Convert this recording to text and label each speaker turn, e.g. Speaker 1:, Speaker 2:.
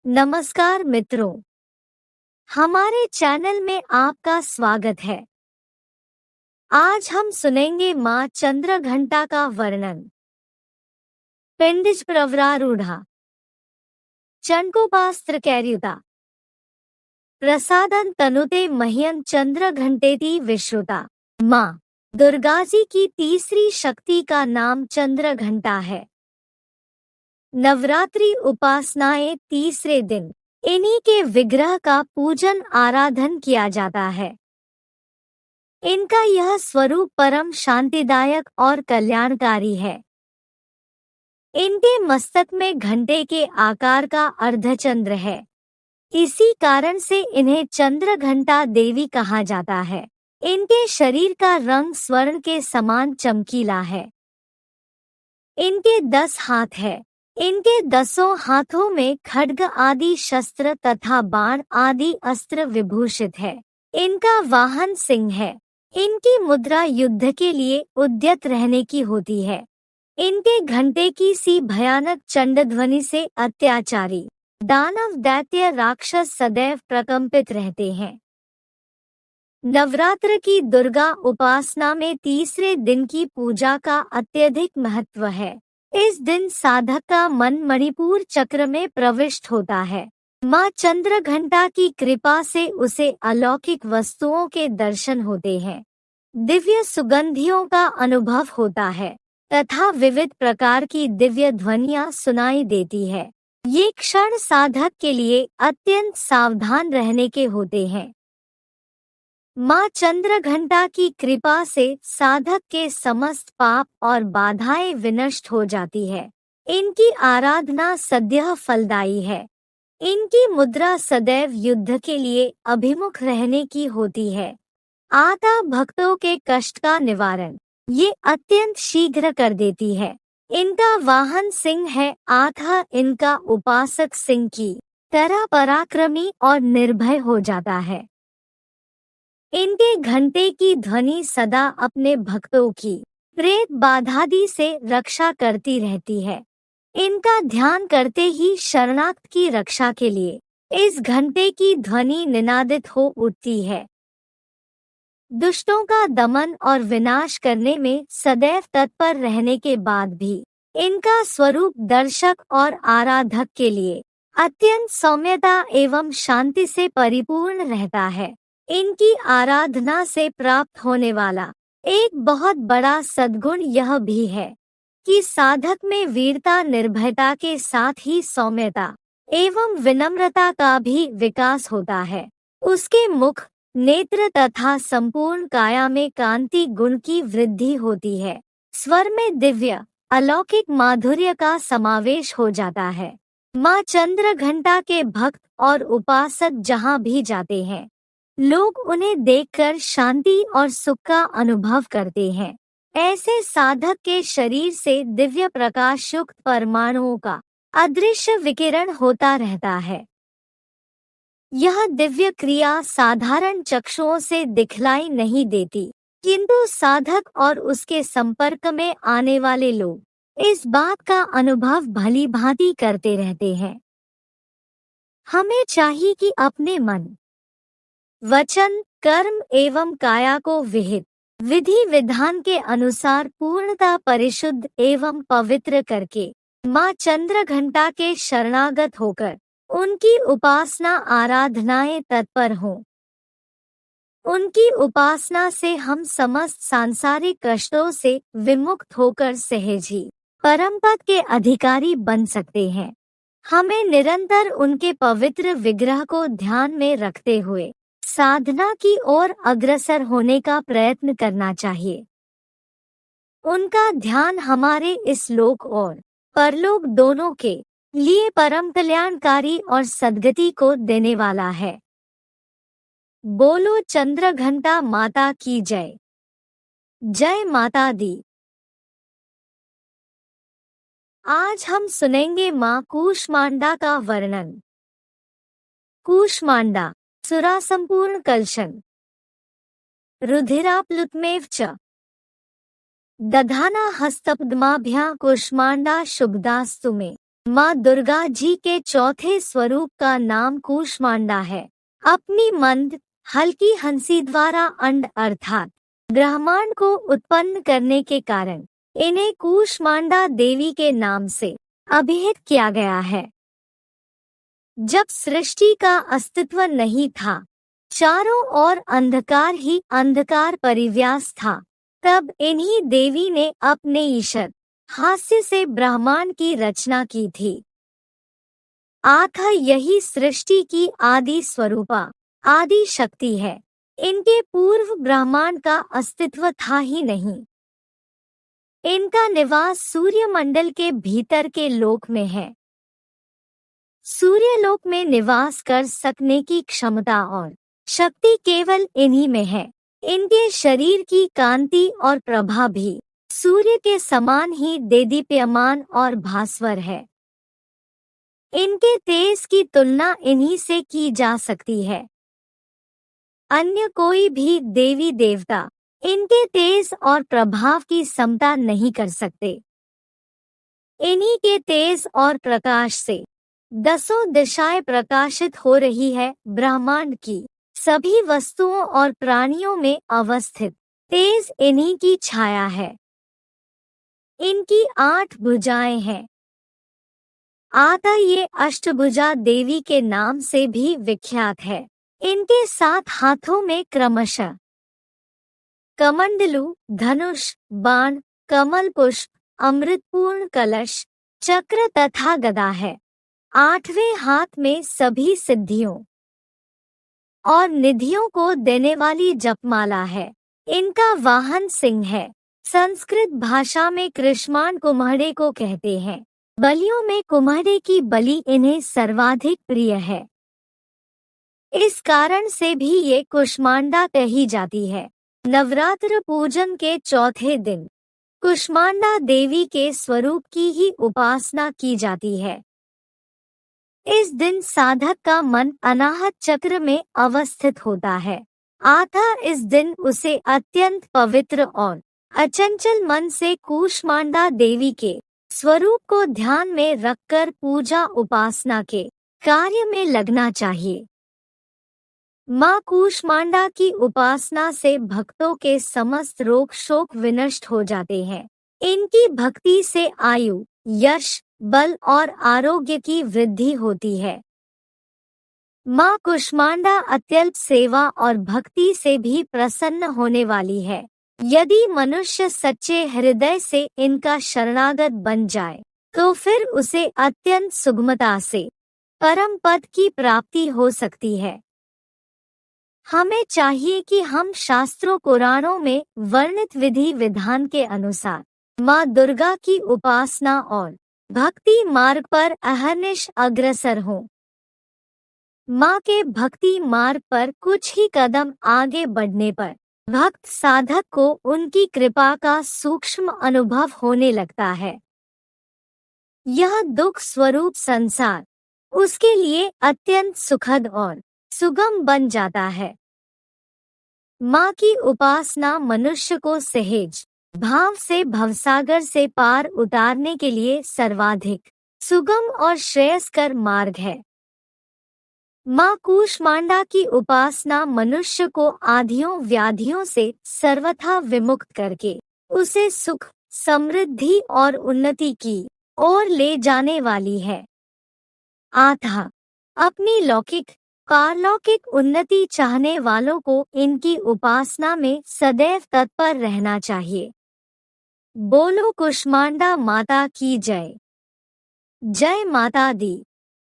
Speaker 1: नमस्कार मित्रों, हमारे चैनल में आपका स्वागत है। आज हम सुनेंगे माँ चंद्रघंटा का वर्णन। पिंडिज प्रवरारूढ़ा चंडकोपास्त्र कैर्युता प्रसादन तनुते मह्यं चंद्रघंटेति विश्रुता। माँ दुर्गा जी की तीसरी शक्ति का नाम चंद्रघंटा है। नवरात्रि उपासनाएं तीसरे दिन इन्हीं के विग्रह का पूजन आराधन किया जाता है। इनका यह स्वरूप परम शांतिदायक और कल्याणकारी है। इनके मस्तक में घंटे के आकार का अर्धचंद्र है। इसी कारण से इन्हें चंद्रघंटा देवी कहा जाता है। इनके शरीर का रंग स्वर्ण के समान चमकीला है। इनके 10 हाथ है। इनके 10 हाथों में खड्ग आदि शस्त्र तथा बाण आदि अस्त्र विभूषित है। इनका वाहन सिंह है। इनकी मुद्रा युद्ध के लिए उद्यत रहने की होती है। इनके घंटे की सी भयानक चंडध्वनि से अत्याचारी दानव दैत्य राक्षस सदैव प्रकंपित रहते हैं। नवरात्र की दुर्गा उपासना में तीसरे दिन की पूजा का अत्यधिक महत्व है। इस दिन साधक का मन मणिपुर चक्र में प्रविष्ट होता है। माँ चंद्रघंटा की कृपा से उसे अलौकिक वस्तुओं के दर्शन होते हैं, दिव्य सुगंधियों का अनुभव होता है तथा विविध प्रकार की दिव्य ध्वनियाँ सुनाई देती है। ये क्षण साधक के लिए अत्यंत सावधान रहने के होते हैं। माँ चंद्रघंटा की कृपा से साधक के समस्त पाप और बाधाएं विनष्ट हो जाती है। इनकी आराधना सद्यः फलदायी है। इनकी मुद्रा सदैव युद्ध के लिए अभिमुख रहने की होती है। आता भक्तों के कष्ट का निवारण ये अत्यंत शीघ्र कर देती है। इनका वाहन सिंह है। आथा इनका उपासक सिंह की तरह पराक्रमी और निर्भय हो जाता है। इनके घंटे की ध्वनि सदा अपने भक्तों की प्रेत बाधादि से रक्षा करती रहती है। इनका ध्यान करते ही शरणागत की रक्षा के लिए इस घंटे की ध्वनि निनादित हो उठती है। दुष्टों का दमन और विनाश करने में सदैव तत्पर रहने के बाद भी इनका स्वरूप दर्शक और आराधक के लिए अत्यंत सौम्यता एवं शांति से परिपूर्ण रहता है। इनकी आराधना से प्राप्त होने वाला एक बहुत बड़ा सद्गुण यह भी है कि साधक में वीरता निर्भयता के साथ ही सौम्यता एवं विनम्रता का भी विकास होता है। उसके मुख, नेत्र तथा संपूर्ण काया में कांति गुण की वृद्धि होती है। स्वर में दिव्य अलौकिक माधुर्य का समावेश हो जाता है। माँ चंद्रघंटा के भक्त और उपासक जहाँ भी जाते हैं, लोग उन्हें देखकर शांति और सुख का अनुभव करते हैं। ऐसे साधक के शरीर से दिव्य प्रकाश युक्त परमाणुओं का अदृश्य विकिरण होता रहता है। यह दिव्य क्रिया साधारण चक्षुओं से दिखलाई नहीं देती, किंतु साधक और उसके संपर्क में आने वाले लोग इस बात का अनुभव भली भांति करते रहते हैं। हमें चाहिए कि अपने मन, वचन, कर्म एवं काया को विहित विधि विधान के अनुसार पूर्णतः परिशुद्ध एवं पवित्र करके माँ चंद्रघंटा के शरणागत होकर उनकी उपासना आराधनाएं तत्पर हों। उनकी उपासना से हम समस्त सांसारिक कष्टों से विमुक्त होकर सहज ही परम पद के अधिकारी बन सकते हैं। हमें निरंतर उनके पवित्र विग्रह को ध्यान में रखते हुए साधना की ओर अग्रसर होने का प्रयत्न करना चाहिए। उनका ध्यान हमारे इस लोक और परलोक दोनों के लिए परम कल्याणकारी और सद्गति को देने वाला है। बोलो चंद्रघंटा माता की जय। जय माता दी। आज हम सुनेंगे माँ कूष्मांडा का वर्णन। कूष्मांडा सुरासंपूर्ण कलशन रुधिराप्लुतमेव च दधाना हस्तपद्माभ्यां कूष्मांडा शुभदास्तु मे। माँ दुर्गा जी के चौथे स्वरूप का नाम कूष्मांडा है। अपनी मंद हल्की हंसी द्वारा अंड अर्थात ब्रह्मांड को उत्पन्न करने के कारण इन्हें कूष्मांडा देवी के नाम से अभिहित किया गया है। जब सृष्टि का अस्तित्व नहीं था, चारों ओर अंधकार ही अंधकार परिव्यास था, तब इन्हीं देवी ने अपने ईशद हास्य से ब्रह्मांड की रचना की थी। यही सृष्टि की आदि स्वरूपा आदि शक्ति है। इनके पूर्व ब्रह्मांड का अस्तित्व था ही नहीं। इनका निवास सूर्यमंडल के भीतर के लोक में है। सूर्यलोक में निवास कर सकने की क्षमता और शक्ति केवल इन्हीं में है। इनके शरीर की कांति और प्रभा भी सूर्य के समान ही देदीप्यमान और भास्वर है। इनके तेज की तुलना इन्हीं से की जा सकती है। अन्य कोई भी देवी देवता इनके तेज और प्रभाव की समता नहीं कर सकते। इन्हीं के तेज और प्रकाश से दसों दिशाएं प्रकाशित हो रही है। ब्रह्मांड की सभी वस्तुओं और प्राणियों में अवस्थित तेज इन्हीं की छाया है। इनकी 8 भुजाएं हैं। ये अष्टभुजा देवी के नाम से भी विख्यात है। इनके 7 हाथों में क्रमशः कमंडलू, धनुष, बाण, कमल पुष्प, अमृतपूर्ण कलश, चक्र तथा गदा है। 8वें हाथ में सभी सिद्धियों और निधियों को देने वाली जपमाला है। इनका वाहन सिंह है। संस्कृत भाषा में कृष्मांड कुम्हड़े को कहते हैं। बलियों में कुम्हड़े की बलि इन्हें सर्वाधिक प्रिय है। इस कारण से भी ये कुष्मांडा कही जाती है। नवरात्र पूजन के चौथे दिन कुष्मांडा देवी के स्वरूप की ही उपासना की जाती है। इस दिन साधक का मन अनाहत चक्र में अवस्थित होता है। इस दिन उसे अत्यंत पवित्र और अचंचल मन से कूष्मांडा देवी के स्वरूप को ध्यान में रखकर पूजा उपासना के कार्य में लगना चाहिए। माँ कूष्मांडा की उपासना से भक्तों के समस्त रोग शोक विनष्ट हो जाते हैं। इनकी भक्ति से आयु, यश, बल और आरोग्य की वृद्धि होती है। माँ कूष्मांडा अत्यल्प सेवा और भक्ति से भी प्रसन्न होने वाली है। यदि मनुष्य सच्चे हृदय से इनका शरणागत बन जाए तो फिर उसे अत्यंत सुगमता से परम पद की प्राप्ति हो सकती है। हमें चाहिए कि हम शास्त्रों पुराणों में वर्णित विधि विधान के अनुसार माँ दुर्गा की उपासना और भक्ति मार्ग पर अहर्निश अग्रसर हों। माँ के भक्ति मार्ग पर कुछ ही कदम आगे बढ़ने पर भक्त साधक को उनकी कृपा का सूक्ष्म अनुभव होने लगता है। यह दुख स्वरूप संसार उसके लिए अत्यंत सुखद और सुगम बन जाता है। माँ की उपासना मनुष्य को सहज भाव से भवसागर से पार उतारने के लिए सर्वाधिक सुगम और श्रेयस्कर मार्ग है। माँ कूष्मांडा की उपासना मनुष्य को आधियों व्याधियों से सर्वथा विमुक्त करके उसे सुख, समृद्धि और उन्नति की ओर ले जाने वाली है। अपनी लौकिक पारलौकिक उन्नति चाहने वालों को इनकी उपासना में सदैव तत्पर रहना चाहिए। बोलो कूष्मांडा माता की जय। जय माता दी।